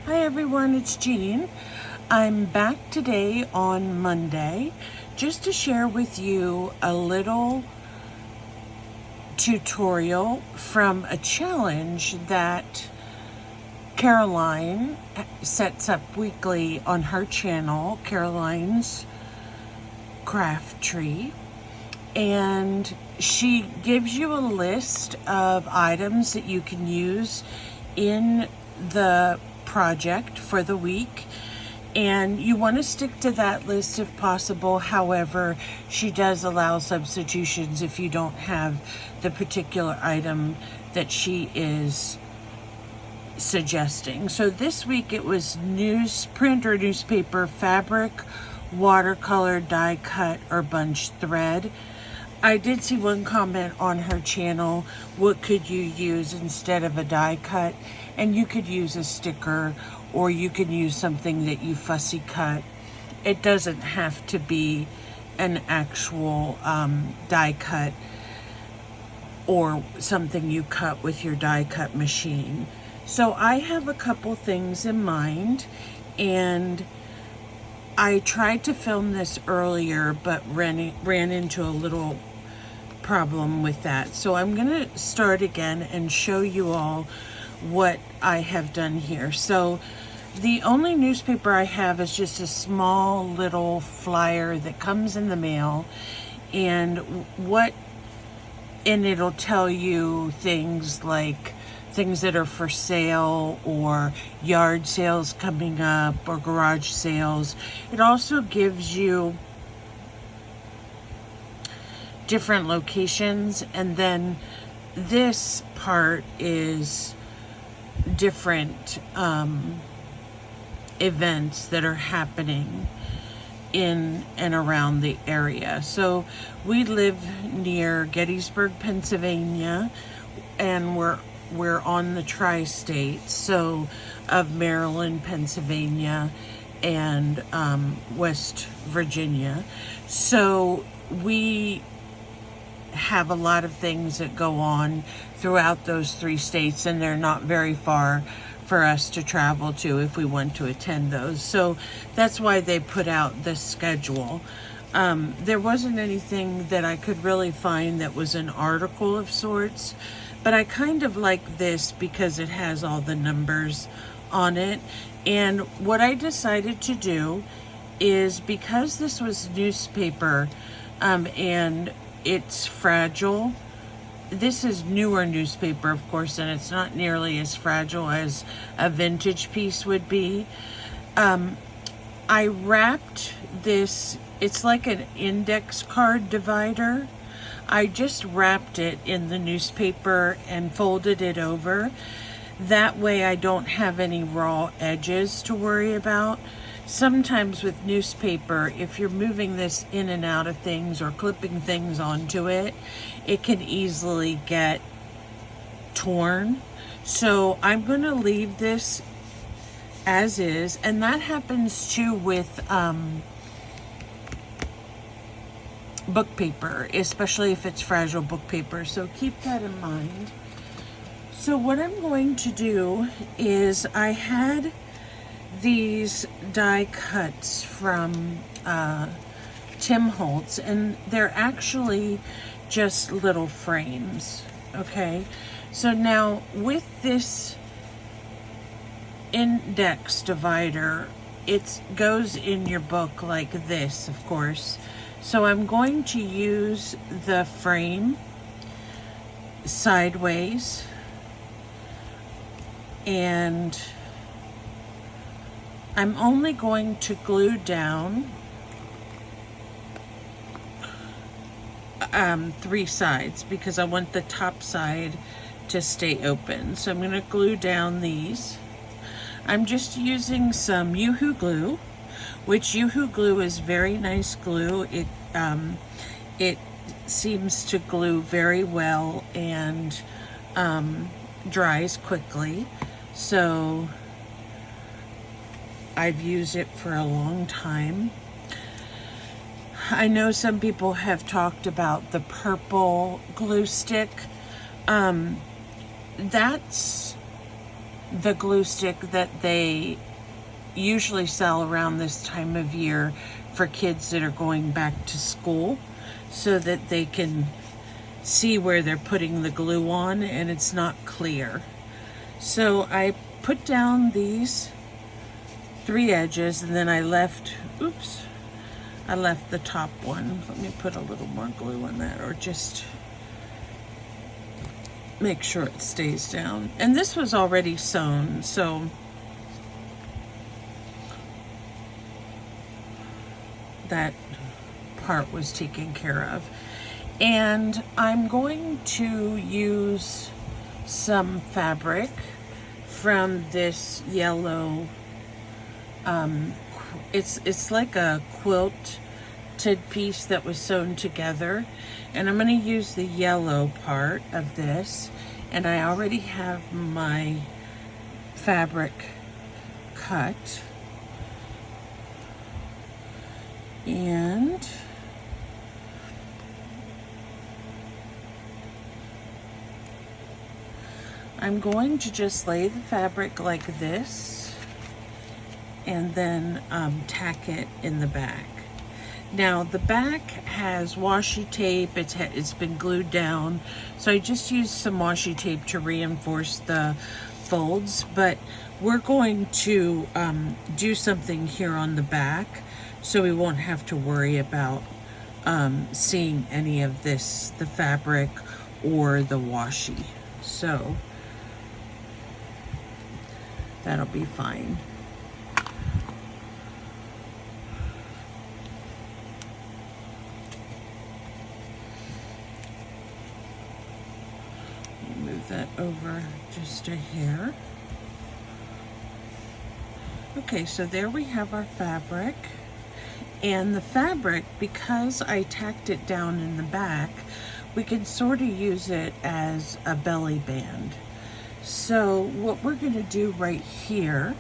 Hi everyone, it's Jean. I'm back today on Monday just to share with you a little tutorial from a challenge that Caroline sets up weekly on her channel, Caroline's Craft Tree. And she gives you a list of items that you can use in the project for the week, and you want to stick to that list if possible. However, she does allow substitutions if you don't have the particular item that she is suggesting. So this week it was newsprint or newspaper, fabric, watercolor, die cut, or bunch thread. I did see one comment on her channel, what could you use instead of a die cut? And you could use a sticker, or you could use something that you fussy cut. It doesn't have to be an actual die cut or something you cut with your die cut machine. So I have a couple things in mind, and I tried to film this earlier, but ran into a little problem with that. So I'm gonna start again and show you all what I have done here. So the only newspaper I have is just a small little flyer that comes in the mail, and it'll tell you things like things that are for sale, or yard sales coming up, or garage sales. It also gives you different locations, and then this part is different events that are happening in and around the area. So we live near Gettysburg, Pennsylvania, and we're on the tri-state, so of Maryland, Pennsylvania, and West Virginia. So we have a lot of things that go on throughout those three states, and they're not very far for us to travel to if we want to attend those. So that's why they put out this schedule. There wasn't anything that I could really find that was an article of sorts, but I kind of like this because it has all the numbers on it. And what I decided to do is, because this was newspaper and it's fragile, this is newer newspaper, of course, and it's not nearly as fragile as a vintage piece would be. I wrapped this, it's like an index card divider. I just wrapped it in the newspaper and folded it over. That way I don't have any raw edges to worry about. Sometimes with newspaper, if you're moving this in and out of things or clipping things onto it, it can easily get torn. So I'm going to leave this as is, and that happens too with book paper, especially if it's fragile book paper. So keep that in mind. So what I'm going to do is, I had these die cuts from Tim Holtz, and they're actually just little frames. Okay, so now with this index divider, it goes in your book like this, of course. So I'm going to use the frame sideways, and I'm only going to glue down 3 sides because I want the top side to stay open. So I'm going to glue down these. I'm just using some Yoo-Hoo glue, which Yoo-Hoo glue is very nice glue. It seems to glue very well and dries quickly. So I've used it for a long time. I know some people have talked about the purple glue stick. That's the glue stick that they usually sell around this time of year for kids that are going back to school, so that they can see where they're putting the glue on and it's not clear. So I put down these 3 edges, and then I left the top one. Let me put a little more glue on that, or just make sure it stays down. And this was already sewn, so that part was taken care of. And I'm going to use some fabric from this yellow, it's like a quilted piece that was sewn together, and I'm going to use the yellow part of this, and I already have my fabric cut, and I'm going to just lay the fabric like this, and then tack it in the back. Now the back has washi tape, it's been glued down, so I just used some washi tape to reinforce the folds, but we're going to do something here on the back, so we won't have to worry about seeing any of this, the fabric or the washi. So that'll be fine. Move that over just a hair. Okay, so there we have our fabric. And the fabric, because I tacked it down in the back, we can sort of use it as a belly band. So what we're going to do right here,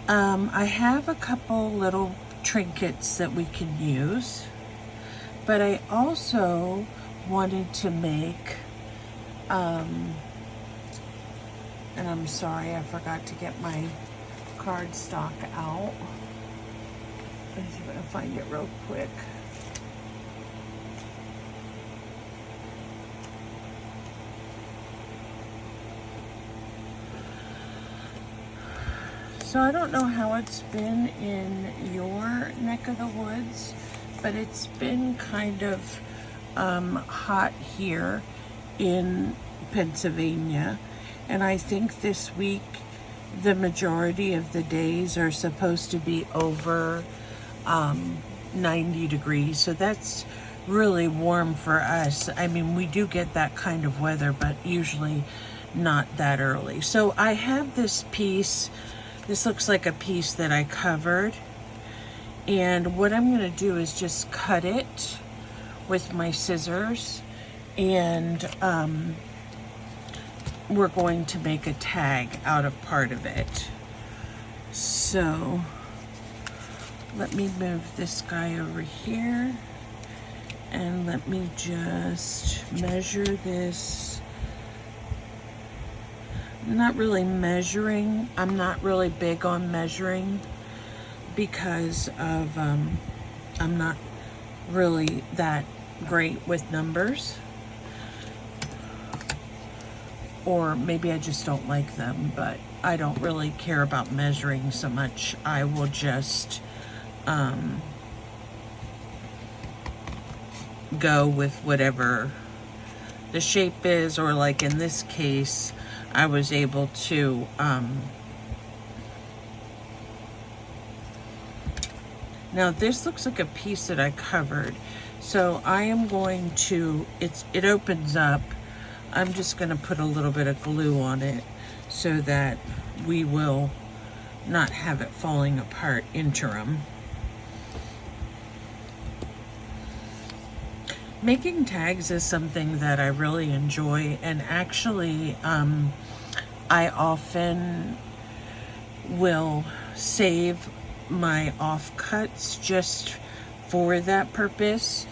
I have a couple little trinkets that we can use, but I also wanted to make, and I'm sorry, I forgot to get my cardstock out. I'm just going to find it real quick. So I don't know how it's been in your neck of the woods, but it's been kind of hot here in Pennsylvania. And I think this week the majority of the days are supposed to be over 90 degrees. So that's really warm for us. I mean, we do get that kind of weather, but usually not that early. So I have this piece. This looks like a piece that I covered, and what I'm going to do is just cut it with my scissors, and we're going to make a tag out of part of it. So let me move this guy over here, and let me just measure this. I'm not really measuring. I'm not really big on measuring because of I'm not really that great with numbers, or maybe I just don't like them, but I don't really care about measuring so much. I will just go with whatever the shape is, or like in this case I was able to now this looks like a piece that I covered, so I am going to, it opens up. I'm just going to put a little bit of glue on it so that we will not have it falling apart interim. Making tags is something that I really enjoy, and actually I often will save my offcuts just for that purpose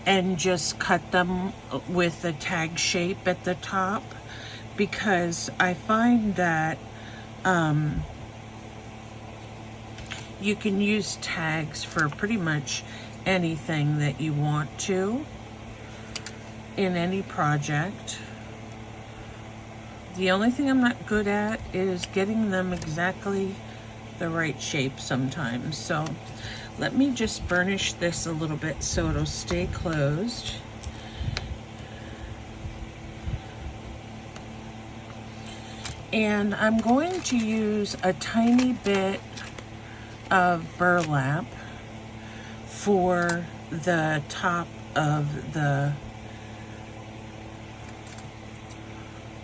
and just cut them with a tag shape at the top, because I find that you can use tags for pretty much anything that you want to in any project. The only thing I'm not good at is getting them exactly the right shape sometimes. So let me just burnish this a little bit so it'll stay closed. And I'm going to use a tiny bit of burlap for the top of the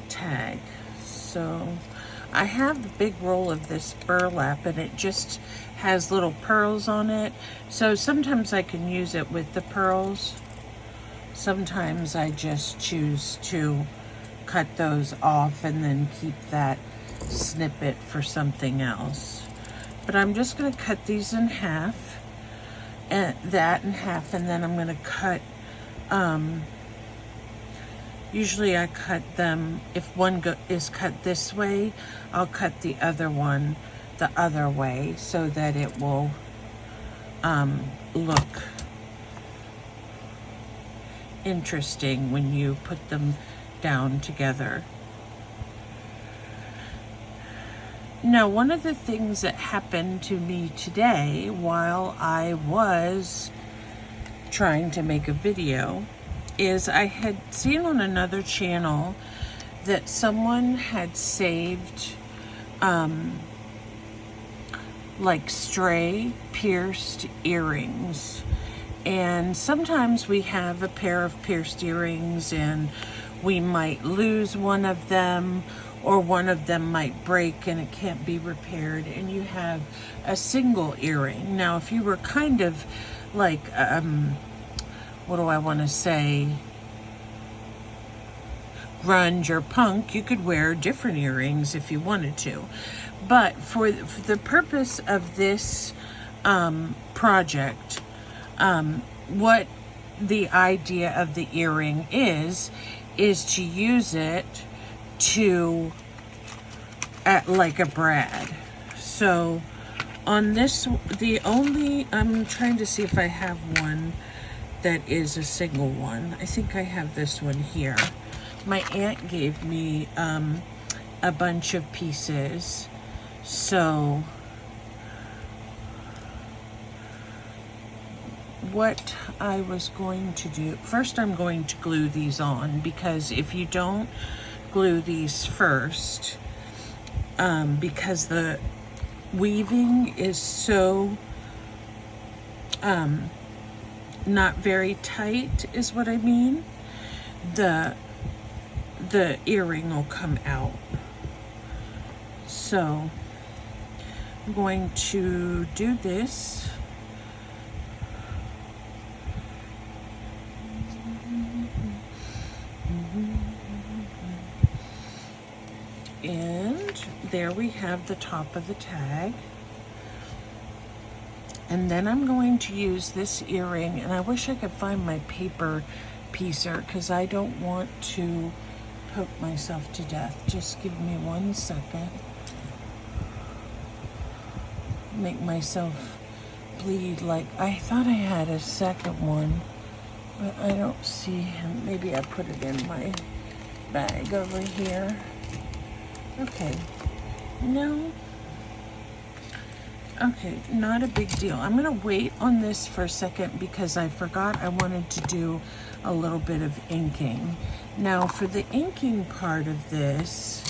tag. So I have a big roll of this burlap and it just has little pearls on it. So sometimes I can use it with the pearls. Sometimes I just choose to cut those off and then keep that snippet for something else. But I'm just going to cut these in half, and that in half, and then I'm going to cut, usually I cut them, if one is cut this way, I'll cut the other one the other way so that it will look interesting when you put them down together. Now, one of the things that happened to me today while I was trying to make a video is I had seen on another channel that someone had saved like stray pierced earrings. And sometimes we have a pair of pierced earrings and we might lose one of them, or one of them might break and it can't be repaired, and you have a single earring. Now, if you were kind of like, what do I want to say, grunge or punk, you could wear different earrings if you wanted to. But for the purpose of this project, what the idea of the earring is to use it to like a brad. So on this, I'm trying to see if I have one that is a single one. I think I have this one here. My aunt gave me a bunch of pieces. So what I was going to do, first I'm going to glue these on, because if you don't glue these first, because the weaving is so not very tight is what I mean, the earring will come out. So I'm going to do this. And there we have the top of the tag. And then I'm going to use this earring, and I wish I could find my paper piecer because I don't want to poke myself to death. Just give me 1 second. Make myself bleed. Like, I thought I had a second one, but I don't see him. Maybe I put it in my bag over here. Okay, no. Okay, not a big deal. I'm gonna wait on this for a second because I forgot I wanted to do a little bit of inking. Now for the inking part of this,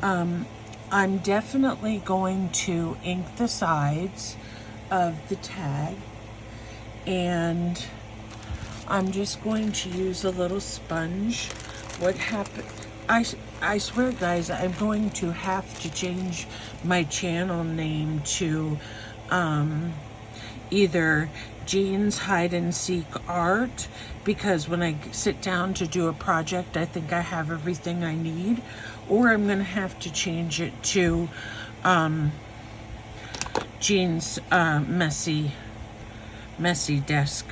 I'm definitely going to ink the sides of the tag, and I'm just going to use a little sponge. What happened, I swear guys, I'm going to have to change my channel name to either Jean's Hide and Seek Art, because when I sit down to do a project I think I have everything I need, or I'm gonna have to change it to Jean's messy desk,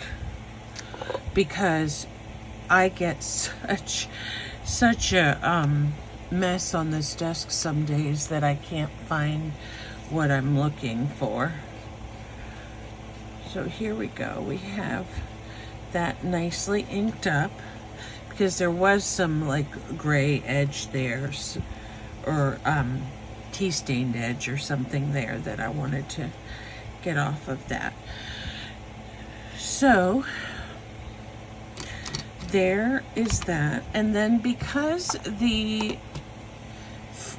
because I get such a mess on this desk some days that I can't find what I'm looking for. So here we go. We have that nicely inked up, because there was some like gray edge there, or tea stained edge or something there that I wanted to get off of that. So there is that. And then because the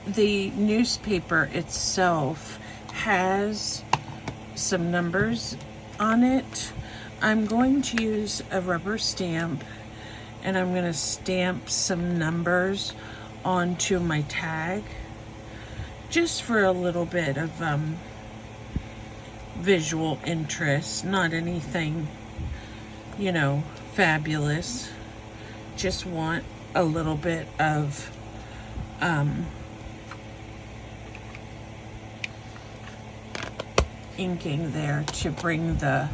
newspaper itself has some numbers on it, I'm going to use a rubber stamp, and I'm going to stamp some numbers onto my tag, just for a little bit of visual interest. Not anything, you know, fabulous. Just want a little bit of inking there to bring the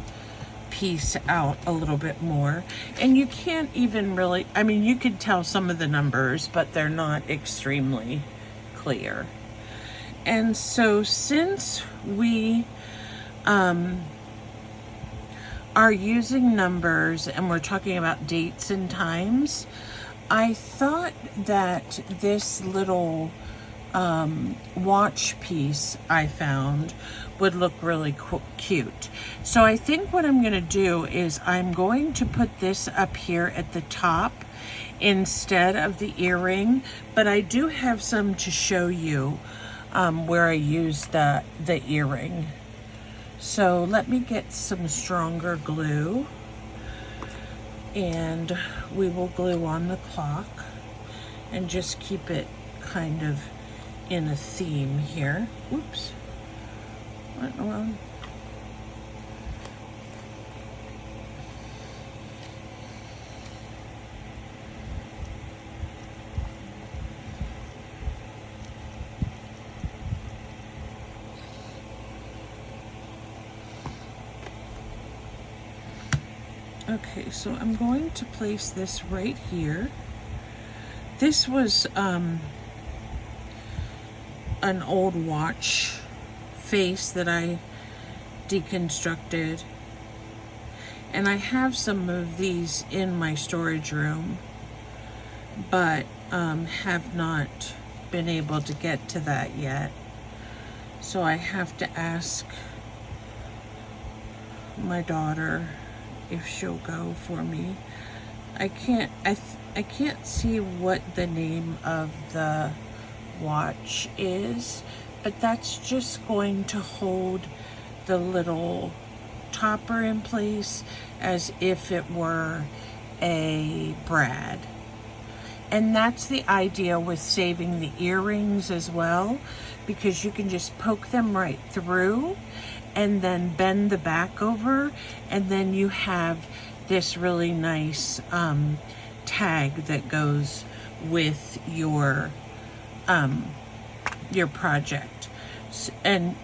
piece out a little bit more. And you can't even really, I mean, you could tell some of the numbers, but they're not extremely clear. And so since we are using numbers and we're talking about dates and times, I thought that this little watch piece I found would look really cute. So I think what I'm going to do is I'm going to put this up here at the top instead of the earring, but I do have some to show you where I used the earring. So let me get some stronger glue, and we will glue on the clock and just keep it kind of in a theme here. Oops. Went wrong. Okay, so I'm going to place this right here. This was an old watch face that I deconstructed, and I have some of these in my storage room, but have not been able to get to that yet. So I have to ask my daughter if she'll go for me. I can't see what the name of the watch is, but that's just going to hold the little topper in place as if it were a brad. And that's the idea with saving the earrings as well, because you can just poke them right through and then bend the back over, and then you have this really nice tag that goes with your project. And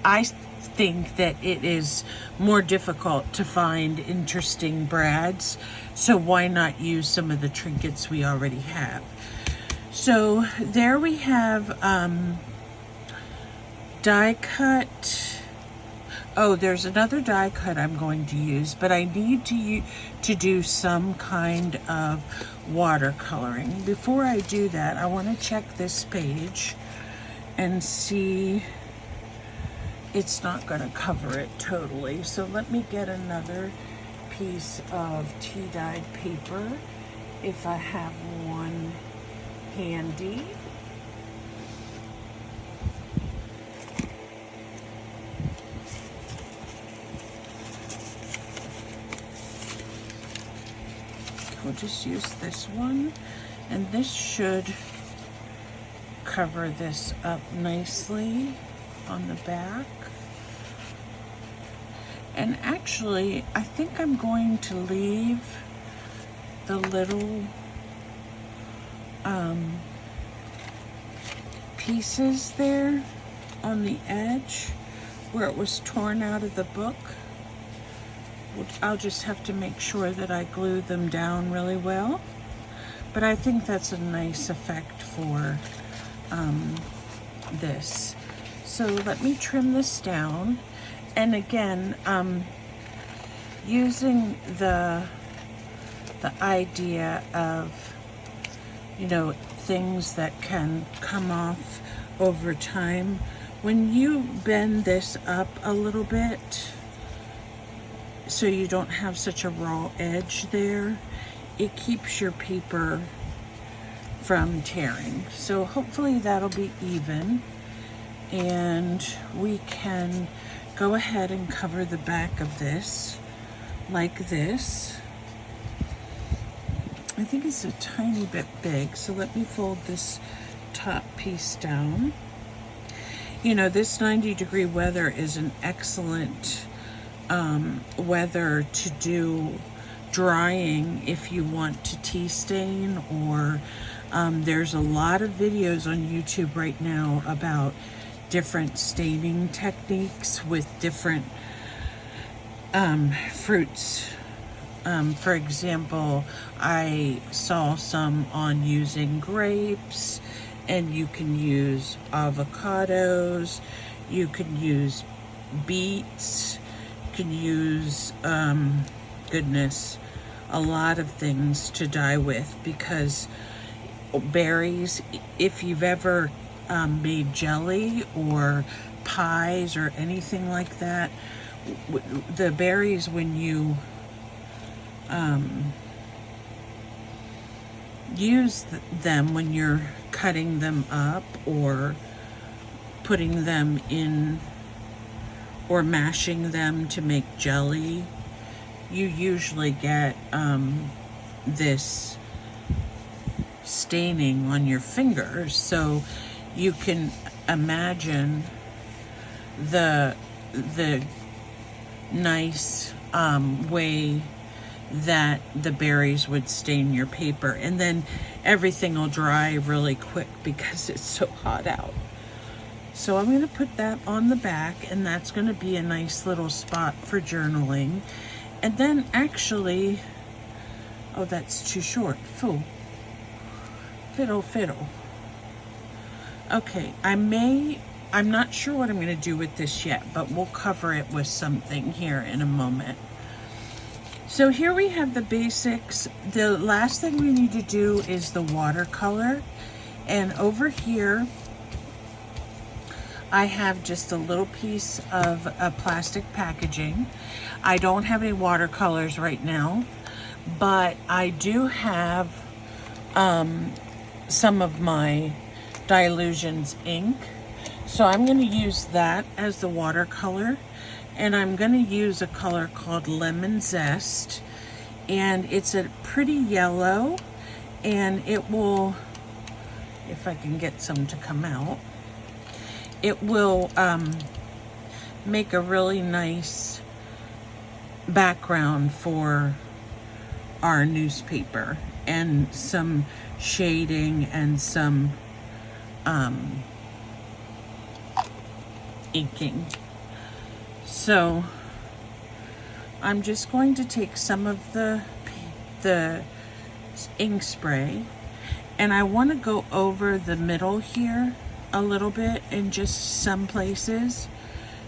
I think that it is more difficult to find interesting brads, so why not use some of the trinkets we already have? So there we have die cut. Oh, there's another die cut I'm going to use, but I need to do some kind of watercoloring. Before I do that, I want to check this page and see. It's not going to cover it totally, so let me get another piece of tea dyed paper if I have one handy. We'll just use this one, and this should cover this up nicely on the back. And actually, I think I'm going to leave the little pieces there on the edge where it was torn out of the book. I'll just have to make sure that I glue them down really well. but I think that's a nice effect for this. So let me trim this down. And again, using the idea of, you know, things that can come off over time. When you bend this up a little bit, so you don't have such a raw edge there, it keeps your paper from tearing. So hopefully that'll be even. And we can go ahead and cover the back of this like this. I think it's a tiny bit big, so let me fold this top piece down. You know, this 90-degree weather is an excellent weather to do drying if you want to tea stain, or there's a lot of videos on YouTube right now about different staining techniques with different fruits. For example, I saw some on using grapes, and you can use avocados, you can use beets, you can use, goodness, a lot of things to dye with, because berries, if you've ever made jelly or pies or anything like that, the berries, when you use them, when you're cutting them up or putting them in or mashing them to make jelly, you usually get this staining on your fingers. So you can imagine the nice way that the berries would stain your paper, and then everything will dry really quick because it's so hot out. So I'm going to put that on the back, and that's going to be a nice little spot for journaling. And then actually, oh, that's too short. Fiddle. Okay, I'm not sure what I'm going to do with this yet, but we'll cover it with something here in a moment. So here we have the basics. The last thing we need to do is the watercolor. And over here, I have just a little piece of a plastic packaging. I don't have any watercolors right now, but I do have some of my Dylusions ink. So I'm going to use that as the watercolor. And I'm going to use a color called Lemon Zest, and it's a pretty yellow, and it will, if I can get some to come out, it will make a really nice background for our newspaper, and some shading and some inking. So I'm just going to take some of the ink spray, and I want to go over the middle here a little bit in just some places,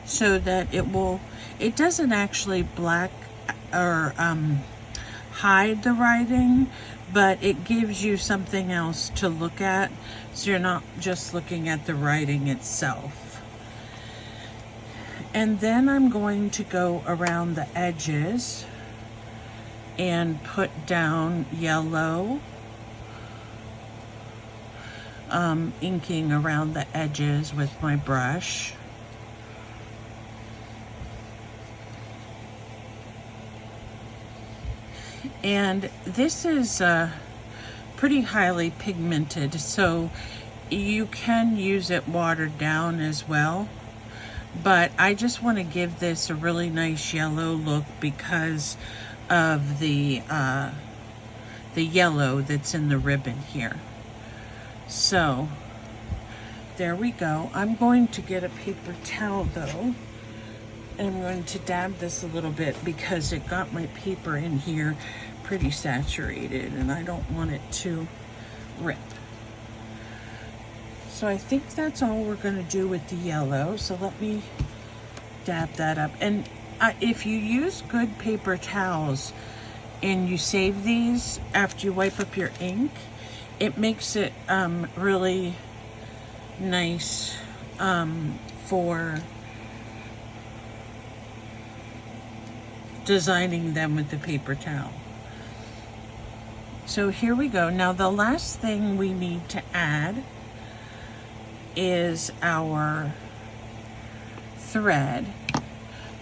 so that it doesn't actually black or hide the writing, but it gives you something else to look at, so you're not just looking at the writing itself. And then I'm going to go around the edges and put down yellow, inking around the edges with my brush. And this is pretty highly pigmented, so you can use it watered down as well. But I just want to give this a really nice yellow look because of the yellow that's in the ribbon here. So there we go. I'm going to get a paper towel though, and I'm going to dab this a little bit because it got my paper in here pretty saturated and I don't want it to rip. So I think that's all we're going to do with the yellow. So let me dab that up. And if you use good paper towels and you save these after you wipe up your ink, it makes it really nice for designing them with the paper towel. So here we go. Now the last thing we need to add is our thread.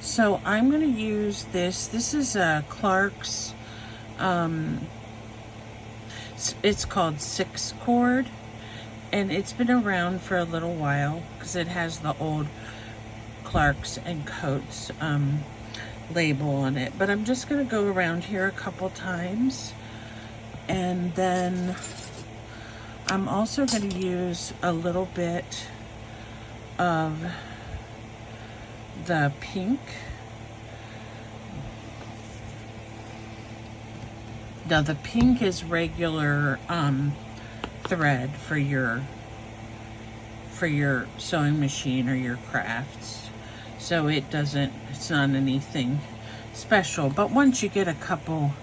So I'm going to use this. This is a Clark's, it's called 6-cord, and it's been around for a little while because it has the old Clark's and Coates label on it. But I'm just going to go around here a couple times, and then I'm also going to use a little bit of the pink. Now the pink is regular thread for your sewing machine or your crafts. So it's not anything special. But once you get a couple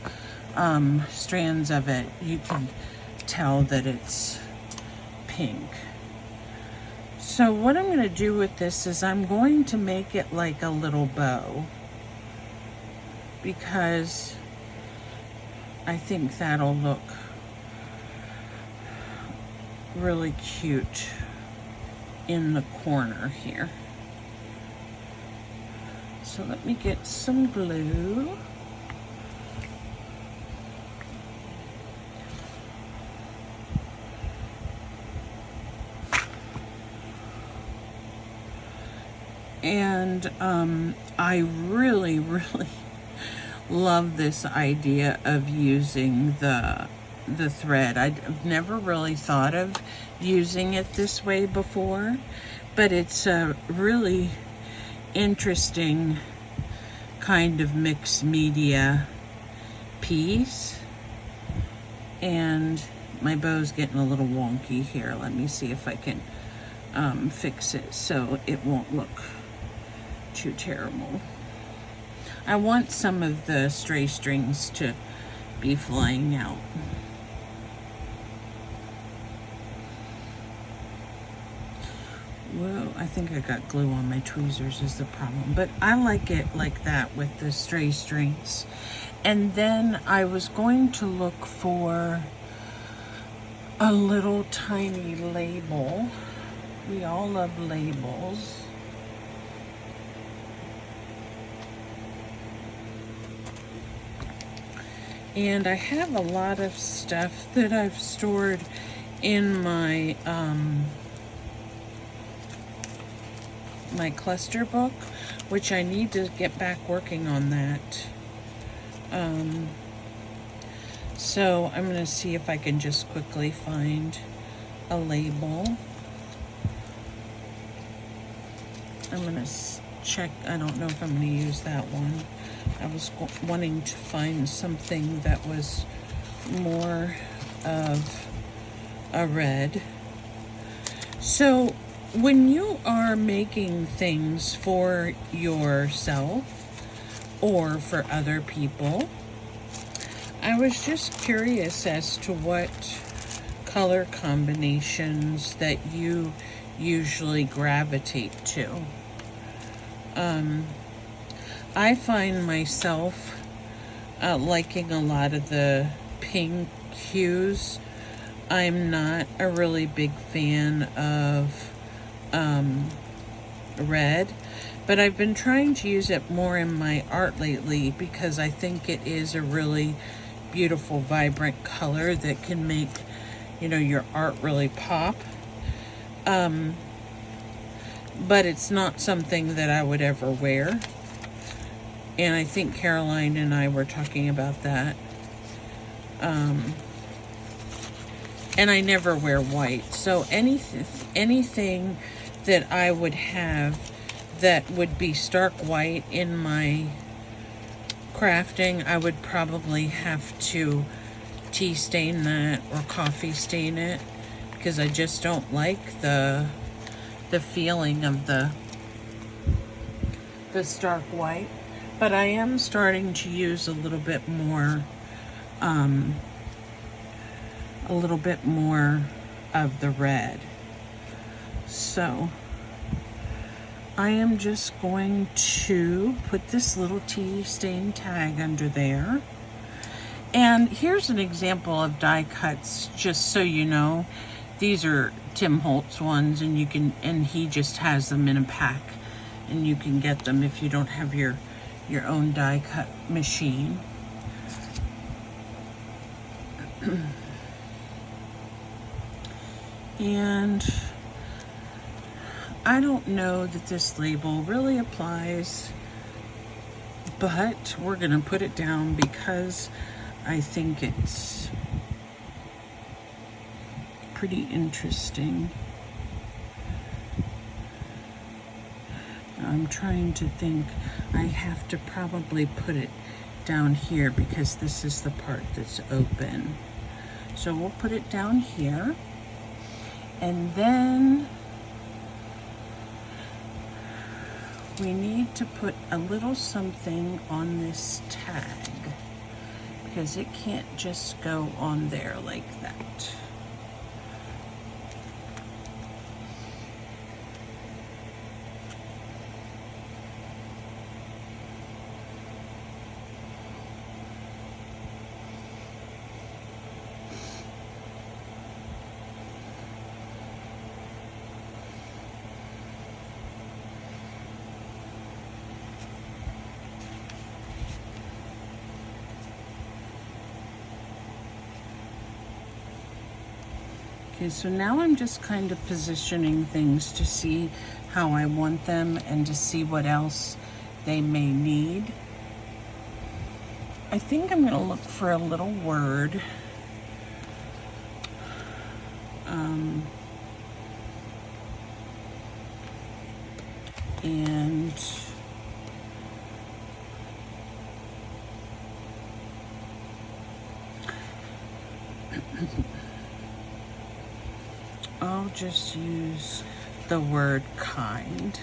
strands of it, you can tell that it's pink. So what I'm going to do with this is I'm going to make it like a little bow, because I think that'll look really cute in the corner here. So let me get some glue. And I really, really love this idea of using the thread. I've never really thought of using it this way before, but it's a really interesting kind of mixed media piece. And my bow's getting a little wonky here. Let me see if I can fix it so it won't look too terrible. I want some of the stray strings to be flying out. Whoa, I think I got glue on my tweezers is the problem. But I like it like that with the stray strings. And then I was going to look for a little tiny label. We all love labels. And I have a lot of stuff that I've stored in my my cluster book, which I need to get back working on that. So I'm going to see if I can just quickly find a label. I'm going to check. I don't know if I'm going to use that one. I was wanting to find something that was more of a red. So when you are making things for yourself or for other people, I was just curious as to what color combinations that you usually gravitate to. I find myself liking a lot of the pink hues. I'm not a really big fan of red, but I've been trying to use it more in my art lately because I think it is a really beautiful, vibrant color that can make, you know, your art really pop. But it's not something that I would ever wear. And I think Caroline and I were talking about that. And I never wear white. So anything that I would have that would be stark white in my crafting, I would probably have to tea stain that or coffee stain it, because I just don't like the feeling of the stark white. But I am starting to use a little bit more of the red. So I am just going to put this little tea stain tag under there. And here's an example of die cuts, just so you know. These are Tim Holtz ones, and he just has them in a pack, and you can get them if you don't have your own die cut machine. And I don't know that this label really applies, but we're gonna put it down because I think it's pretty interesting. I'm trying to think. I have to probably put it down here because this is the part that's open. So we'll put it down here. And then we need to put a little something on this tag, because it can't just go on there like that. Okay, so now I'm just kind of positioning things to see how I want them and to see what else they may need. I think I'm going to look for a little word. And I'll just use the word kind.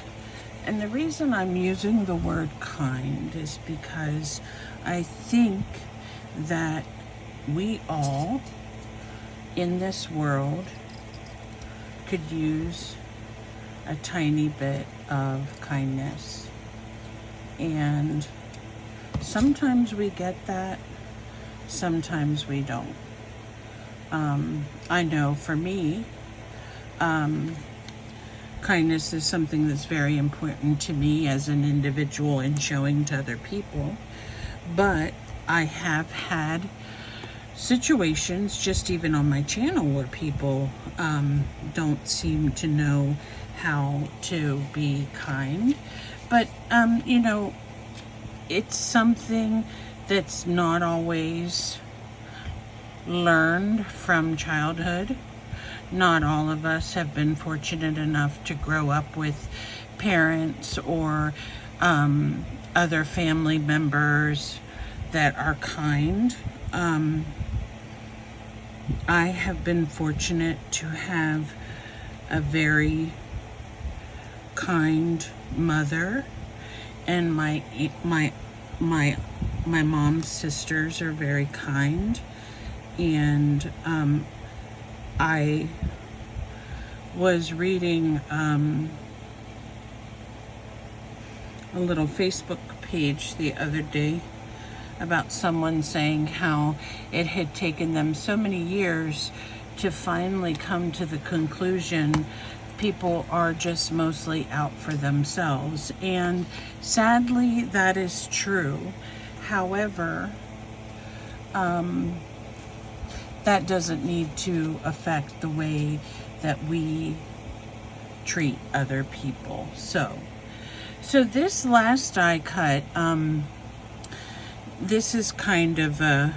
And the reason I'm using the word kind is because I think that we all in this world could use a tiny bit of kindness. And sometimes we get that, sometimes we don't. I know for me, kindness is something that's very important to me as an individual and showing to other people. But I have had situations, just even on my channel, where people don't seem to know how to be kind. But, you know, it's something that's not always learned from childhood. Not all of us have been fortunate enough to grow up with parents or other family members that are kind. I have been fortunate to have a very kind mother, and my mom's sisters are very kind. And I was reading a little Facebook page the other day about someone saying how it had taken them so many years to finally come to the conclusion people are just mostly out for themselves. And sadly, that is true. However, that doesn't need to affect the way that we treat other people. So this last die cut, this is kind of a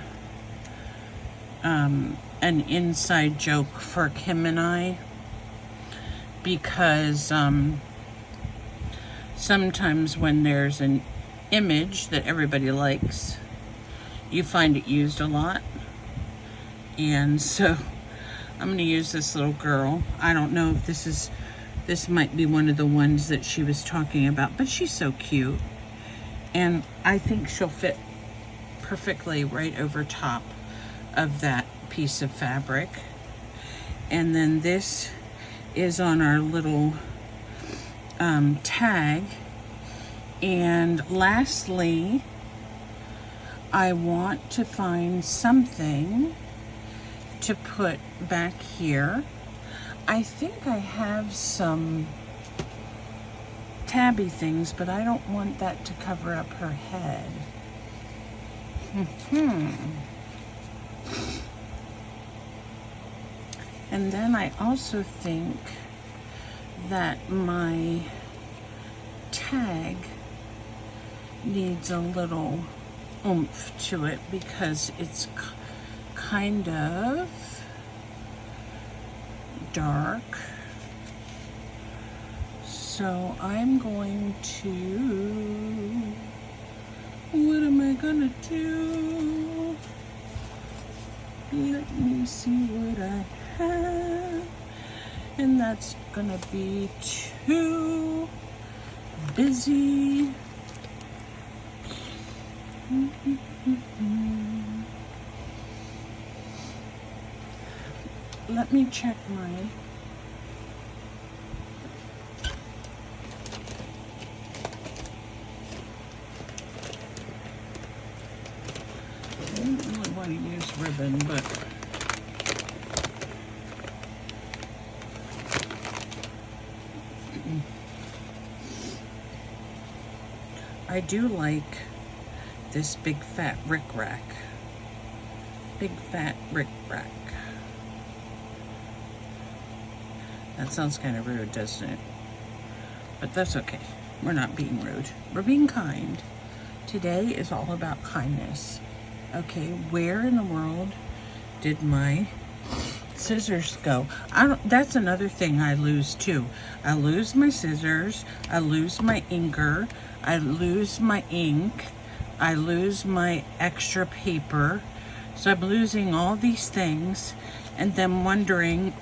an inside joke for Kim and I, because sometimes when there's image that everybody likes, you find it used a lot. And so I'm going to use this little girl. I don't know if this might be one of the ones that she was talking about, but she's so cute. And I think she'll fit perfectly right over top of that piece of fabric. And then this is on our little tag. And lastly, I want to find something to put back here. I think I have some tabby things, but I don't want that to cover up her head. And then I also think that my tag needs a little oomph to it because it's kind of dark. So I'm going to, what am I gonna do? Let me see what I have. And that's gonna be too busy. Let me check my I don't really want to use ribbon, but I do like this big fat rickrack. Big fat rickrack. That sounds kind of rude, doesn't it? But that's okay. We're not being rude. We're being kind. Today is all about kindness. Okay, where in the world did my scissors go? That's another thing I lose too. I lose my scissors. I lose my inker. I lose my ink. I lose my extra paper. So I'm losing all these things and then wondering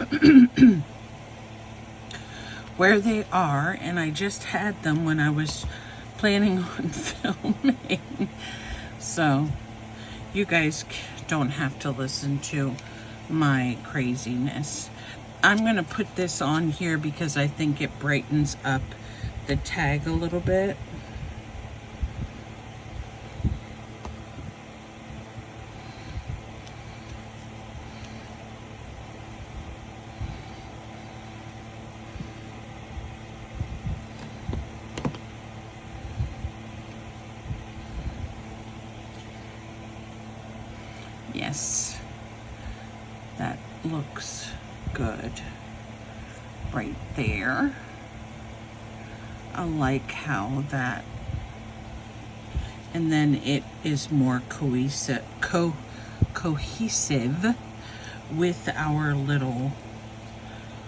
where they are. And I just had them when I was planning on filming. So you guys don't have to listen to my craziness. I'm going to put this on here because I think it brightens up the tag a little bit. Yes, that looks good right there. I like how that, and then it is more cohesive with our little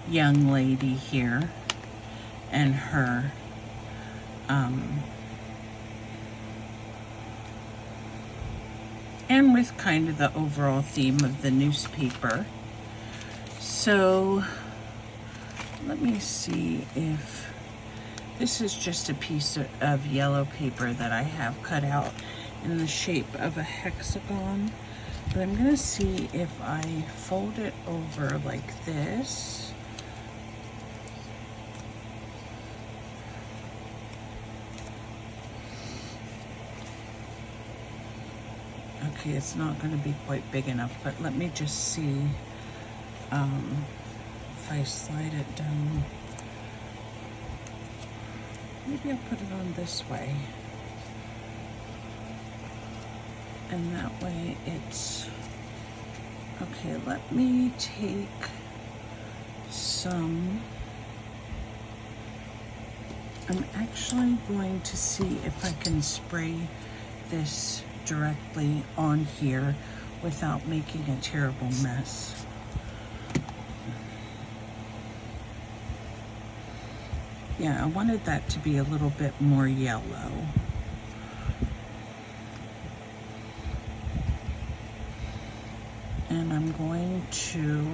young lady here and her and with kind of the overall theme of the newspaper. So let me see if this is just a piece of yellow paper that I have cut out in the shape of a hexagon. But I'm gonna see if I fold it over like this. Okay, it's not going to be quite big enough, but let me just see if I slide it down. Maybe I'll put it on this way. And that way it's, okay, let me take some, I'm actually going to see if I can spray this directly on here without making a terrible mess. Yeah, I wanted that to be a little bit more yellow. And I'm going to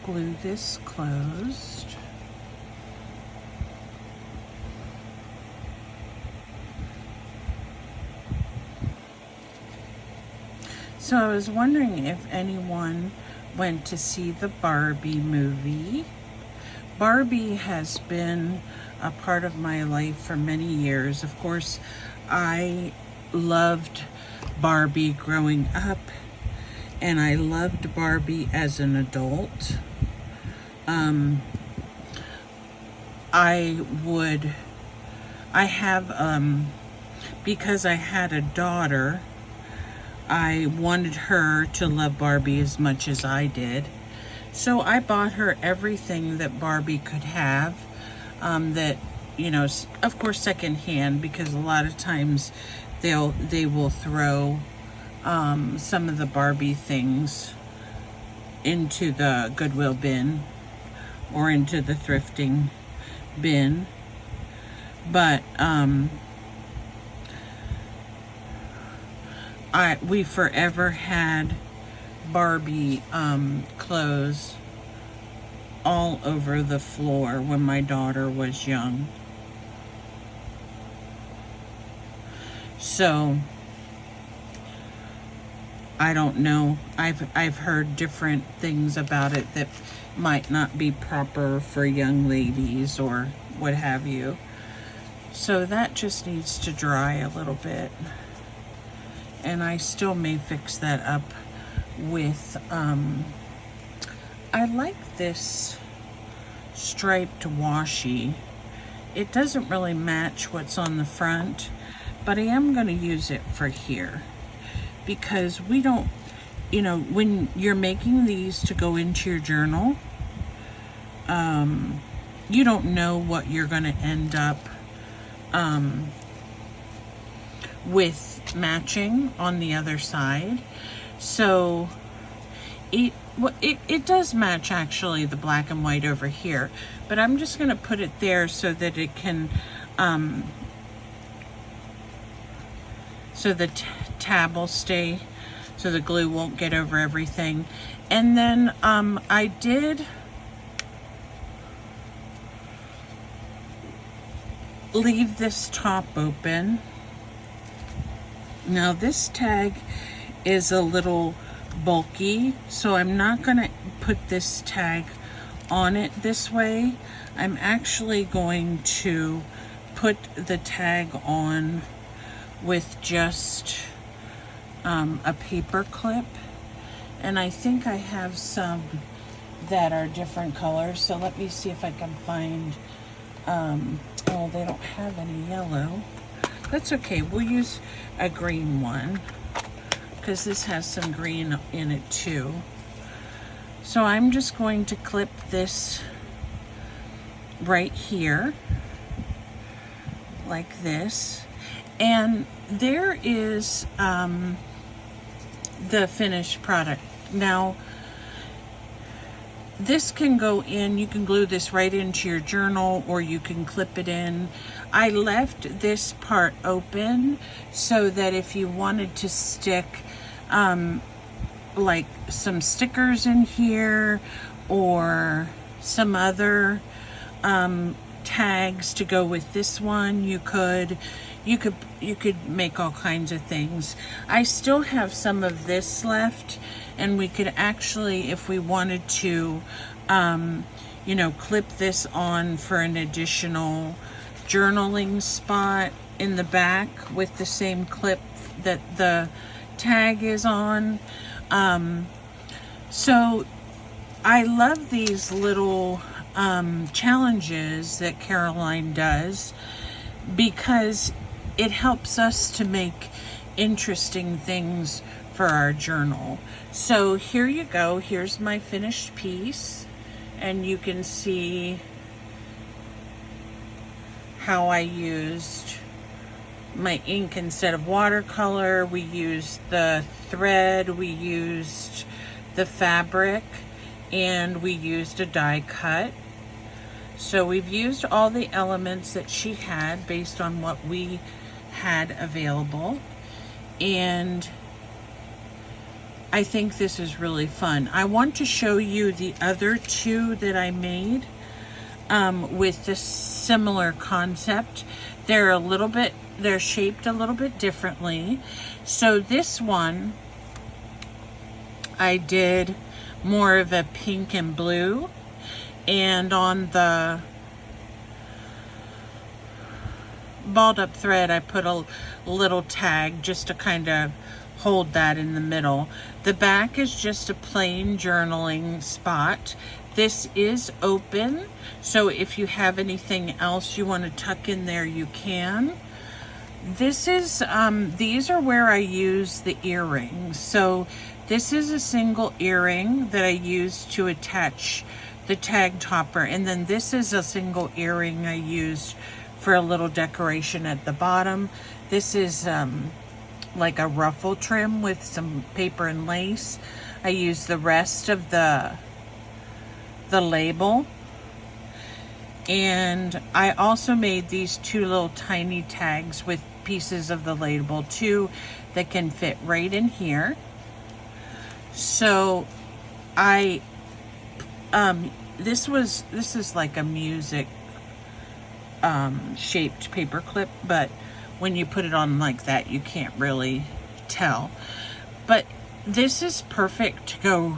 glue this closed. So I was wondering if anyone went to see the Barbie movie. Barbie has been a part of my life for many years. Of course, I loved Barbie growing up, and I loved Barbie as an adult. Because I had a daughter, I wanted her to love Barbie as much as I did. So I bought her everything that Barbie could have, that, of course, secondhand, because a lot of times they will throw some of the Barbie things into the Goodwill bin or into the thrifting bin. But we forever had Barbie clothes all over the floor when my daughter was young. So I don't know. I've heard different things about it that might not be proper for young ladies or what have you. So that just needs to dry a little bit. And I still may fix that up with, I like this striped washi. It doesn't really match what's on the front, but I am going to use it for here. Because we don't, when you're making these to go into your journal, you don't know what you're going to end up with matching on the other side. So it does match actually the black and white over here, but I'm just going to put it there so that it can so the tab will stay, so the glue won't get over everything. And then I did leave this top open. Now this tag is a little bulky, so I'm not going to put this tag on it this way. I'm actually going to put the tag on with just a paper clip, and I think I have some that are different colors, so let me see if I can find oh, they don't have any yellow. That's okay, we'll use a green one because this has some green in it too. So I'm just going to clip this right here like this. And there is the finished product. Now, this can go in, you can glue this right into your journal, or you can clip it in. I left this part open so that if you wanted to stick like some stickers in here or some other tags to go with this one, you could make all kinds of things. I still have some of this left, and we could actually, if we wanted to, clip this on for an additional journaling spot in the back with the same clip that the tag is on. So I love these little challenges that Caroline does, because it helps us to make interesting things for our journal. So here you go. Here's my finished piece, and you can see how I used my ink instead of watercolor. We used the thread, we used the fabric, and we used a die cut. So we've used all the elements that she had based on what we had available. and I think this is really fun. I want to show you the other two that I made with this similar concept. They're shaped a little bit differently. So this one, I did more of a pink and blue, and on the balled up thread I put a little tag just to kind of hold that in the middle. The back is just a plain journaling spot. This is open, so if you have anything else you want to tuck in there, you can. This is these are where I use the earrings. So this is a single earring that I use to attach the tag topper, and then this is a single earring I used for a little decoration at the bottom. This is like a ruffle trim with some paper and lace. I use the rest of the label, and I also made these two little tiny tags with pieces of the label too that can fit right in here. So I this is like a music shaped paper clip, but when you put it on like that you can't really tell. But this is perfect to go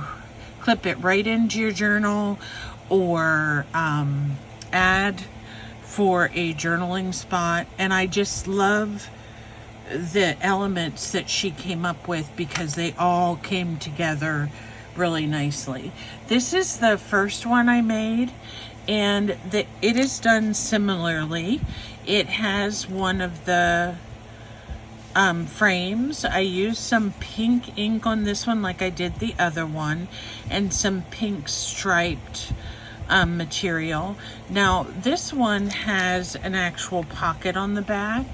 clip it right into your journal, or add for a journaling spot. And I just love the elements that she came up with because they all came together really nicely. This is the first one I made, and it is done similarly. It has one of the frames. I used some pink ink on this one like I did the other one, and some pink striped material. Now this one has an actual pocket on the back,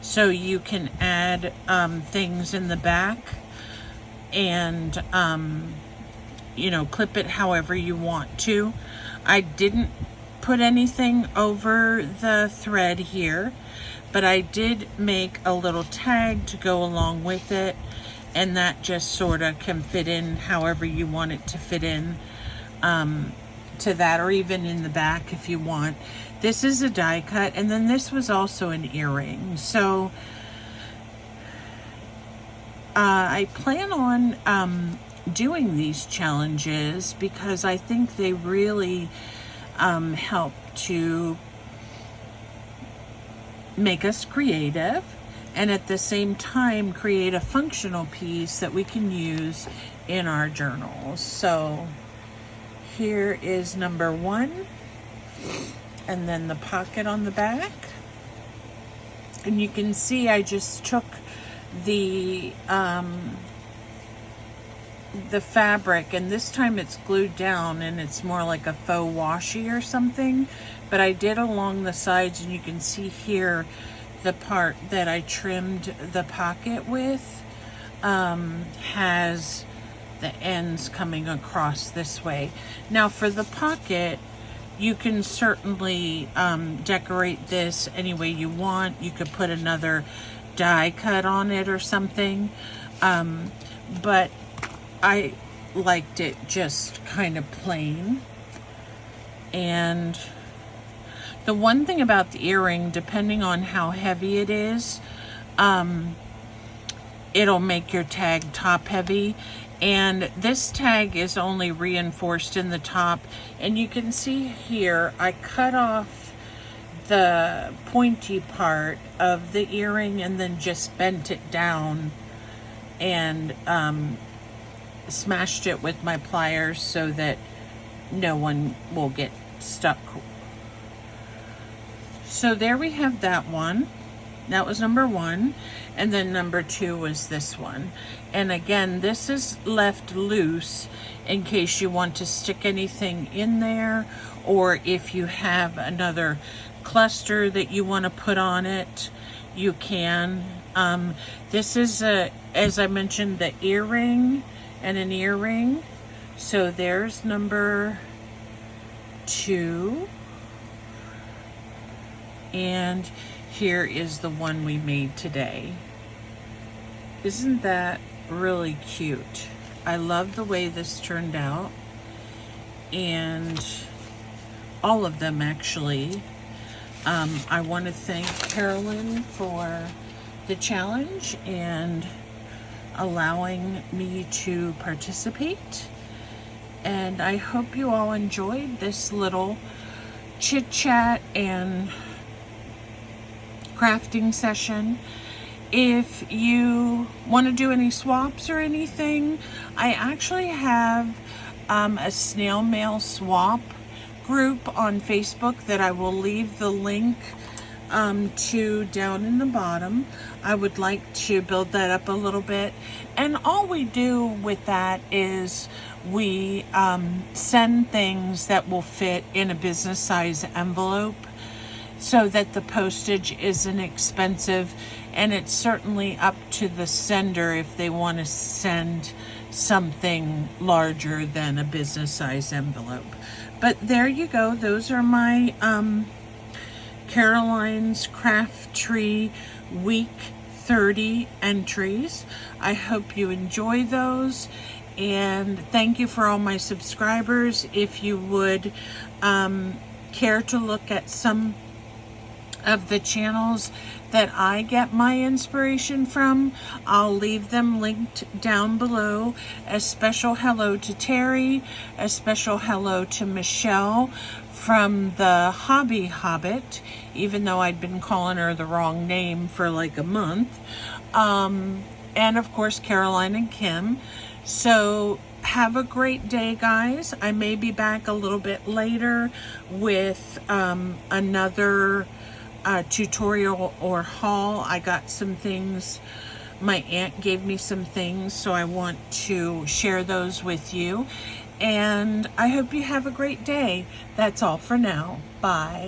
so you can add things in the back and you know, clip it however you want to. I didn't put anything over the thread here, but I did make a little tag to go along with it, and that just sort of can fit in however you want it to fit in to that, or even in the back if you want. This is a die cut, and then this was also an earring. So I plan on doing these challenges because I think they really help to make us creative, and at the same time create a functional piece that we can use in our journals. So here is number one, and then the pocket on the back. And you can see I just took the fabric, and this time it's glued down and it's more like a faux washi or something, but I did along the sides, and you can see here the part that I trimmed the pocket with has the ends coming across this way. Now for the pocket, you can certainly decorate this any way you want. You could put another die cut on it or something, but I liked it just kind of plain. And the one thing about the earring, depending on how heavy it is, it'll make your tag top heavy. And this tag is only reinforced in the top. And you can see here, I cut off the pointy part of the earring and then just bent it down and smashed it with my pliers so that no one will get stuck. So there we have that one. That was number one. And then number two was this one. And again, this is left loose in case you want to stick anything in there, or if you have another cluster that you want to put on it, you can. This is as I mentioned, the earring and an earring. So there's number two. And here is the one we made today. Isn't that really cute? I love the way this turned out, and all of them actually. I want to thank Carolyn for the challenge and allowing me to participate. And I hope you all enjoyed this little chit chat and crafting session. If you want to do any swaps or anything, I actually have a snail mail swap group on Facebook that I will leave the link to down in the bottom. I would like to build that up a little bit, and all we do with that is we send things that will fit in a business size envelope so that the postage isn't expensive, and it's certainly up to the sender if they want to send something larger than a business size envelope. But there you go. Those are my Caroline's Craft Tree Week 30 entries. I hope you enjoy those, and thank you for all my subscribers. If you would care to look at some of the channels that I get my inspiration from, I'll leave them linked down below. A special hello to Terry, a special hello to Michelle from the Hobby Hobbit, even though I'd been calling her the wrong name for like a month, and of course Caroline and Kim. So have a great day, guys. I may be back a little bit later with another tutorial or haul. I got some things, my aunt gave me some things, so I want to share those with you, and I hope you have a great day. That's all for now. Bye.